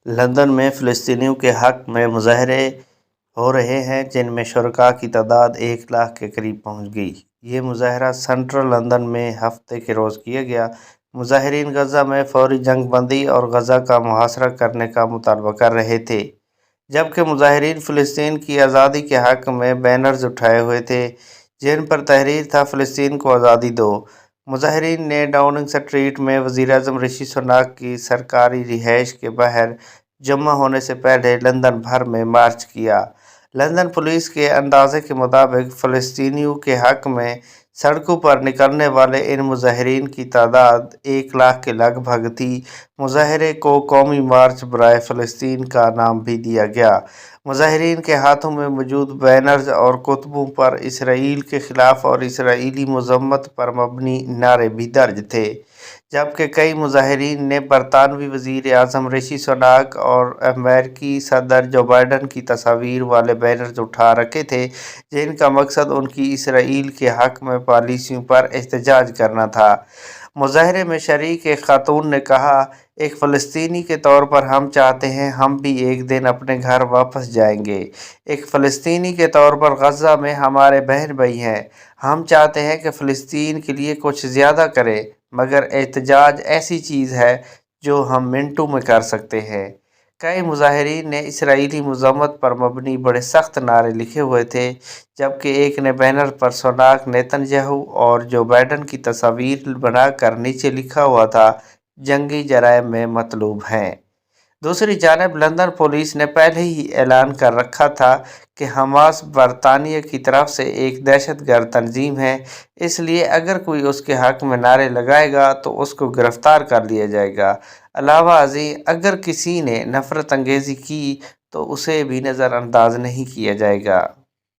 London میں فلسطینیوں کے حق میں مظاہرے ہو رہے ہیں جن میں شرکاء کی تعداد 1 لاکھ کے قریب پہنچ گئی۔ یہ مظاہرہ سنٹرل لندن میں ہفتے کے روز کیا گیا۔ مظاہرین غزہ میں فوری جنگ بندی اور غزہ کا محاصرہ کرنے کا مطالبہ کر رہے تھے، جبکہ مظاہرین فلسطین کی آزادی کے حق میں بینرز اٹھائے ہوئے تھے جن پر تحریر تھا "فلسطین کو آزادی دو"۔ مظاہرین نے ڈاؤننگ اسٹریٹ میں وزیراعظم رشی سناک کی سرکاری رہائش کے باہر جمع ہونے سے پہلے لندن بھر میں مارچ کیا۔ لندن پولیس کے اندازے کے مطابق فلسطینیوں کے حق میں سڑکوں پر نکلنے والے ان مظاہرین کی تعداد 1 لاکھ کے لگ بھگ تھی۔ مظاہرے کو "قومی مارچ برائے فلسطین" کا نام بھی دیا گیا۔ مظاہرین کے ہاتھوں میں موجود بینرز اور کتبوں پر اسرائیل کے خلاف اور اسرائیلی مذمت پر مبنی نعرے بھی درج تھے، جبکہ کئی مظاہرین نے برطانوی وزیر اعظم رشی سناک اور امریکی صدر جو بائیڈن کی تصاویر والے بینرز اٹھا رکھے تھے جن کا مقصد ان کی اسرائیل کے حق میں پالیسیوں پر احتجاج کرنا تھا۔ مظاہرے میں شریک ایک خاتون نے کہا، "ایک فلسطینی کے طور پر ہم چاہتے ہیں ہم بھی ایک دن اپنے گھر واپس جائیں گے۔ ایک فلسطینی کے طور پر غزہ میں ہمارے بہن بھائی ہیں۔ ہم چاہتے ہیں کہ فلسطین کے لیے کچھ زیادہ کریں، مگر احتجاج ایسی چیز ہے جو ہم منٹوں میں کر سکتے ہیں۔" کئی مظاہرین نے اسرائیلی مذمت پر مبنی بڑے سخت نعرے لکھے ہوئے تھے، جبکہ ایک نے بینر پر سناک، نیتن یاہو اور جو بائیڈن کی تصاویر بنا کر نیچے لکھا ہوا تھا، "جنگی جرائم میں مطلوب ہیں۔" دوسری جانب لندن پولیس نے پہلے ہی اعلان کر رکھا تھا کہ حماس برطانیہ کی طرف سے ایک دہشت گرد تنظیم ہے، اس لیے اگر کوئی اس کے حق میں نعرے لگائے گا تو اس کو گرفتار کر لیا جائے گا۔ علاوہ ازیں اگر کسی نے نفرت انگیزی کی تو اسے بھی نظر انداز نہیں کیا جائے گا۔